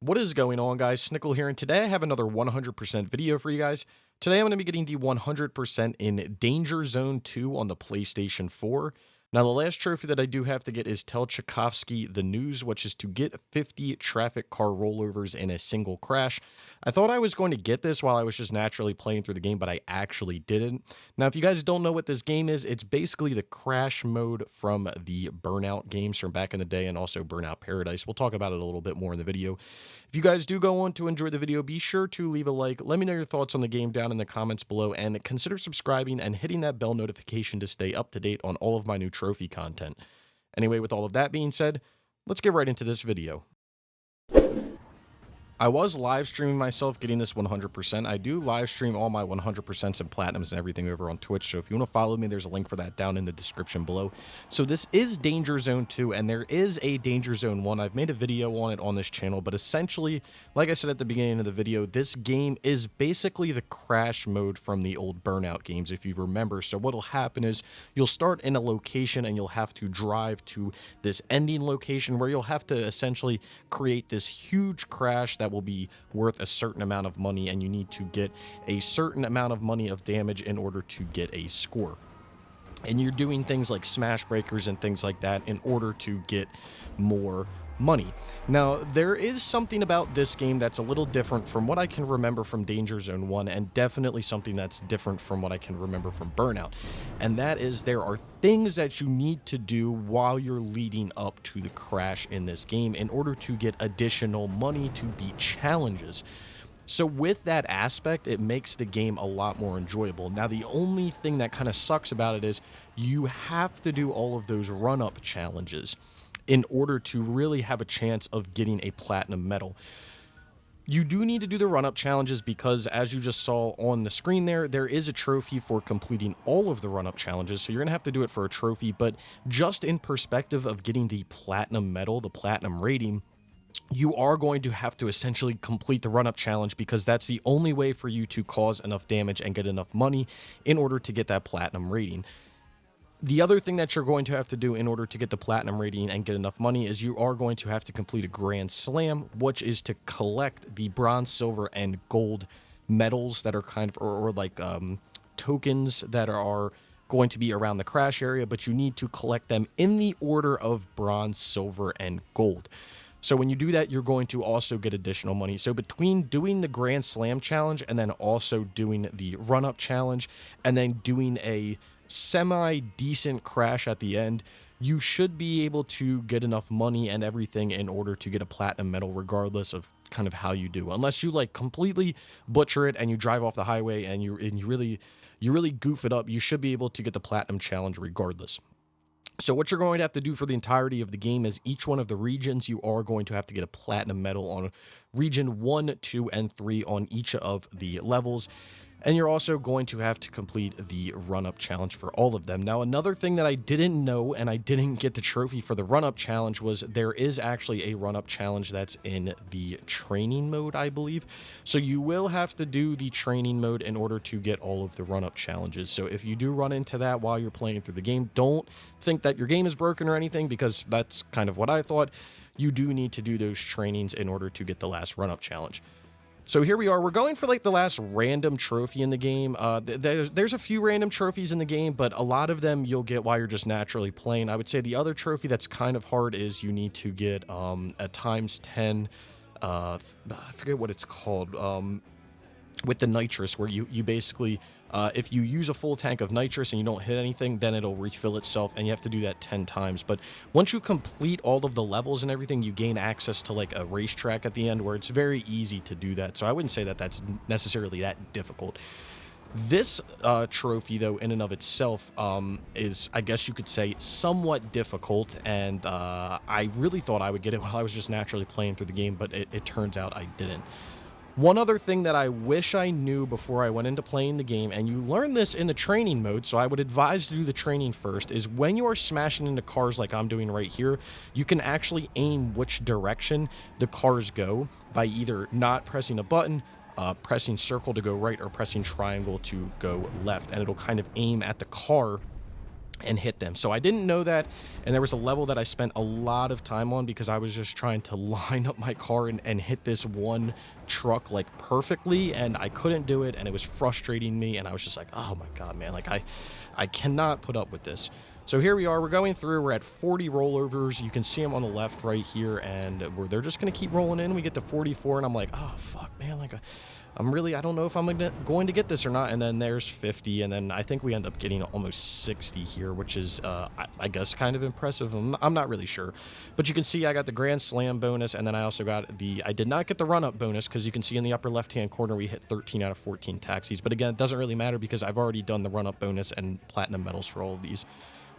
What is going on, guys? Snickel here, and today I have another 100% video for you guys. Today I'm going to be getting the 100% in Danger Zone 2 on the PlayStation 4. Now, the last trophy that I do have to get is Tell Tchaikovsky the News, which is to get 50 traffic car rollovers in a single crash. I thought I was going to get this while I was just naturally playing through the game, but I actually didn't. Now, if you guys don't know what this game is, it's basically the crash mode from the Burnout games from back in the day and also Burnout Paradise. We'll talk about it a little bit more in the video. If you guys do go on to enjoy the video, be sure to leave a like, let me know your thoughts on the game down in the comments below, and consider subscribing and hitting that bell notification to stay up to date on all of my new trophy content. Anyway, with all of that being said, let's get right into this video. I was live streaming myself getting this 100%. I do live stream all my 100% and platinums and everything over on Twitch, so if you want to follow me, there's a link for that down in the description below. So this is Danger Zone 2, and there is a Danger Zone 1. I've made a video on it on this channel, but essentially, like I said at the beginning of the video, this game is basically the crash mode from the old Burnout games, if you remember. So what'll happen is you'll start in a location and you'll have to drive to this ending location where you'll have to essentially create this huge crash that will be worth a certain amount of money, and you need to get a certain amount of money of damage in order to get a score. And you're doing things like smash breakers and things like that in order to get more money. Now, there is something about this game that's a little different from what I can remember from Danger Zone 1, and definitely something that's different from what I can remember from Burnout. And that is, there are things that you need to do while you're leading up to the crash in this game in order to get additional money to beat challenges. So with that aspect, it makes the game a lot more enjoyable. Now, the only thing that kind of sucks about it is you have to do all of those run-up challenges in order to really have a chance of getting a platinum medal. You do need to do the run-up challenges because, as you just saw on the screen there is a trophy for completing all of the run-up challenges, so you're going to have to do it for a trophy. But just in perspective of getting the platinum medal, the platinum rating, you are going to have to essentially complete the run-up challenge because that's the only way for you to cause enough damage and get enough money in order to get that platinum rating. The other thing that you're going to have to do in order to get the platinum rating and get enough money is you are going to have to complete a grand slam, which is to collect the bronze, silver, and gold medals that are kind of, or like tokens that are going to be around the crash area, but you need to collect them in the order of bronze, silver, and gold. So when you do that, you're going to also get additional money. So between doing the Grand Slam challenge and then also doing the run-up challenge and then doing a semi-decent crash at the end, you should be able to get enough money and everything in order to get a platinum medal, regardless of kind of how you do. Unless you like completely butcher it and you drive off the highway and you really goof it up, you should be able to get the platinum challenge regardless. So what you're going to have to do for the entirety of the game is each one of the regions, you are going to have to get a platinum medal on region 1, 2, and 3 on each of the levels. And you're also going to have to complete the run-up challenge for all of them. Now, another thing that I didn't know, and I didn't get the trophy for the run-up challenge, was there is actually a run-up challenge that's in the training mode, I believe. So you will have to do the training mode in order to get all of the run-up challenges. So if you do run into that while you're playing through the game, don't think that your game is broken or anything, because that's kind of what I thought. You do need to do those trainings in order to get the last run-up challenge. So here we are. We're going for like the last random trophy in the game. There's a few random trophies in the game, but a lot of them you'll get while you're just naturally playing. I would say the other trophy that's kind of hard is you need to get a times 10, I forget what it's called, with the nitrous, where you basically, if you use a full tank of nitrous and you don't hit anything, then it'll refill itself, and you have to do that 10 times. But once you complete all of the levels and everything, you gain access to like a racetrack at the end where it's very easy to do that. So I wouldn't say that that's necessarily that difficult. This trophy, though, in and of itself, is, I guess you could say, somewhat difficult, and I really thought I would get it while I was just naturally playing through the game, but it turns out I didn't. One other thing that I wish I knew before I went into playing the game, and you learn this in the training mode, so I would advise to do the training first, is when you are smashing into cars like I'm doing right here, you can actually aim which direction the cars go by either not pressing a button, pressing circle to go right, or pressing triangle to go left, and it'll kind of aim at the car and hit them. So I didn't know that, and there was a level that I spent a lot of time on because I was just trying to line up my car and hit this one truck like perfectly, and I couldn't do it, and it was frustrating me, and I was just like, oh my god, man, like I cannot put up with this. So here we are, we're going through, we're at 40 rollovers. You can see them on the left right here, and they're just going to keep rolling in. We get to 44, and I'm like, oh fuck, man, like I don't know if I'm going to get this or not. And then there's 50, and then I think we end up getting almost 60 here, which is, I guess, kind of impressive. I'm not really sure. But you can see I got the Grand Slam bonus, and then I also got I did not get the run-up bonus, because you can see in the upper left-hand corner we hit 13 out of 14 taxis. But again, it doesn't really matter because I've already done the run-up bonus and platinum medals for all of these.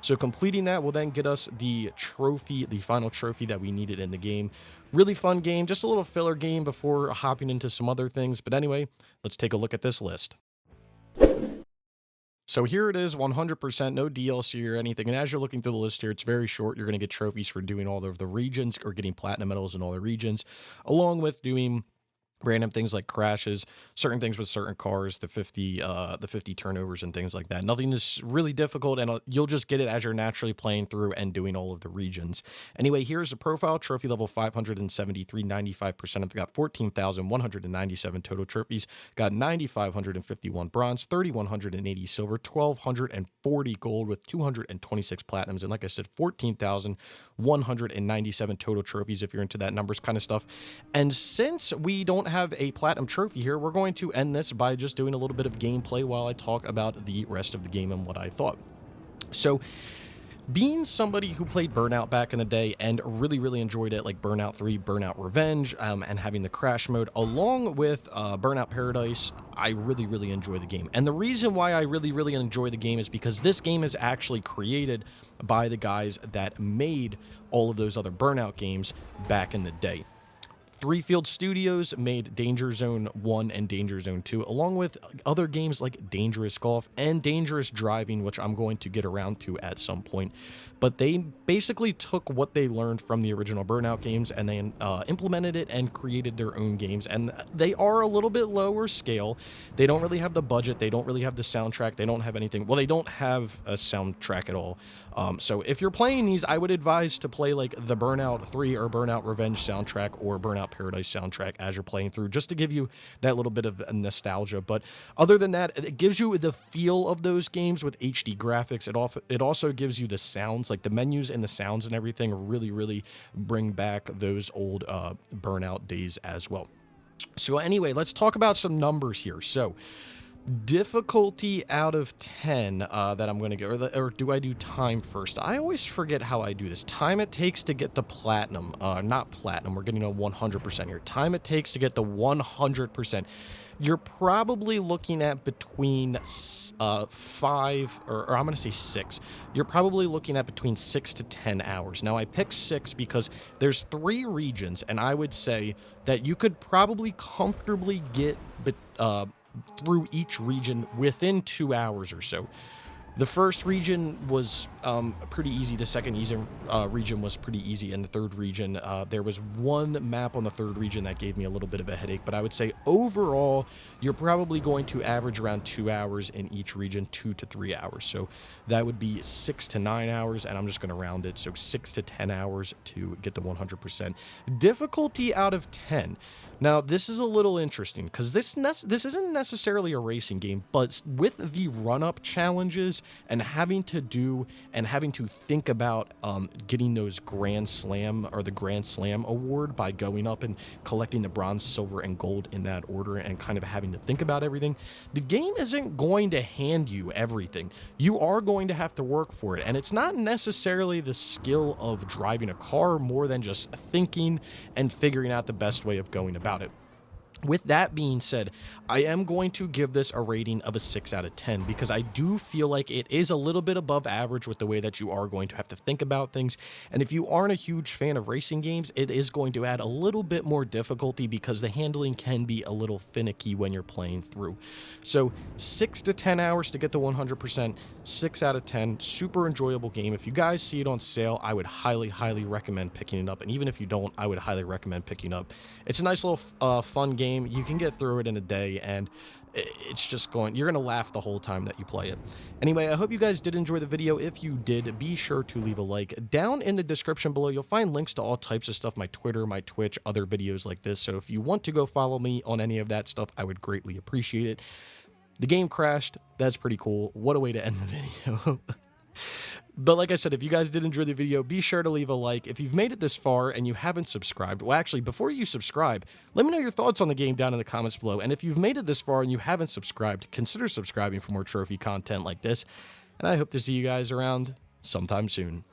So completing that will then get us the trophy, the final trophy that we needed in the game. Really fun game, just a little filler game before hopping into some other things. But anyway, let's take a look at this list. So here it is, 100%, no DLC or anything. And as you're looking through the list here, it's very short. You're going to get trophies for doing all of the regions or getting platinum medals in all the regions, along with doing random things like crashes, certain things with certain cars, the 50 turnovers and things like that. Nothing is really difficult, and you'll just get it as you're naturally playing through and doing all of the regions. Anyway, here's the profile. Trophy level 573, 95%. I've got 14,197 total trophies. Got 9,551 bronze, 3,180 silver, 1,240 gold with 226 platinums, and like I said, 14,197 total trophies if you're into that numbers kind of stuff. And since we don't have a platinum trophy here, we're going to end this by just doing a little bit of gameplay while I talk about the rest of the game and what I thought. So being somebody who played Burnout back in the day and really enjoyed it, like Burnout 3, Burnout Revenge, and having the crash mode, along with Burnout Paradise, I really enjoy the game. And the reason why I really enjoy the game is because this game is actually created by the guys that made all of those other Burnout games back in the day. Three Field Studios made Danger Zone 1 and Danger Zone 2, along with other games like Dangerous Golf and Dangerous Driving, which I'm going to get around to at some point. But they basically took what they learned from the original Burnout games and they implemented it and created their own games. And they are a little bit lower scale. They don't really have the budget. They don't really have the soundtrack. They don't have anything. Well, they don't have a soundtrack at all. So if you're playing these, I would advise to play like the Burnout 3 or Burnout Revenge soundtrack or Burnout Paradise soundtrack as you're playing through, just to give you that little bit of nostalgia. But other than that, it gives you the feel of those games with HD graphics. It also gives you the sounds, like the menus and the sounds and everything really bring back those old Burnout days as well. So anyway, let's talk about some numbers here. So difficulty out of 10 that I'm going to get, or do I do time first? I always forget how I do this. Time it takes to get the platinum, not platinum, we're getting a 100% here. Time it takes to get the 100%. You're probably looking at between 5, or I'm going to say 6. You're probably looking at between 6 to 10 hours. Now, I picked 6 because there's 3 regions, and I would say that you could probably comfortably get through each region within 2 hours or so. The first region was pretty easy. The second region was pretty easy. And the third region, there was one map on the third region that gave me a little bit of a headache. But I would say overall, you're probably going to average around 2 hours in each region, 2 to 3 hours. So that would be 6 to 9 hours. And I'm just going to round it. So 6 to 10 hours to get the 100%. Difficulty out of 10. Now, this is a little interesting because this isn't necessarily a racing game, but with the run-up challenges and having to think about getting those Grand Slam or the Grand Slam award by going up and collecting the bronze, silver, and gold in that order and kind of having to think about everything, the game isn't going to hand you everything. You are going to have to work for it, and it's not necessarily the skill of driving a car more than just thinking and figuring out the best way of going about it. With that being said, I am going to give this a rating of a 6 out of 10 because I do feel like it is a little bit above average with the way that you are going to have to think about things. And if you aren't a huge fan of racing games, it is going to add a little bit more difficulty because the handling can be a little finicky when you're playing through. So 6 to 10 hours to get the 100%, 6 out of 10, super enjoyable game. If you guys see it on sale, I would highly recommend picking it up. And even if you don't, I would highly recommend picking up. It's a nice little fun game. You can get through it in a day, and it's just you're going to laugh the whole time that you play it. Anyway, I hope you guys did enjoy the video. If you did, be sure to leave a like. Down in the description below, you'll find links to all types of stuff, my Twitter, my Twitch, other videos like this. So if you want to go follow me on any of that stuff, I would greatly appreciate it. The game crashed. That's pretty cool. What a way to end the video. But like I said, if you guys did enjoy the video, be sure to leave a like. If you've made it this far and you haven't subscribed, well, actually, before you subscribe, let me know your thoughts on the game down in the comments below. And if you've made it this far and you haven't subscribed, consider subscribing for more trophy content like this. And I hope to see you guys around sometime soon.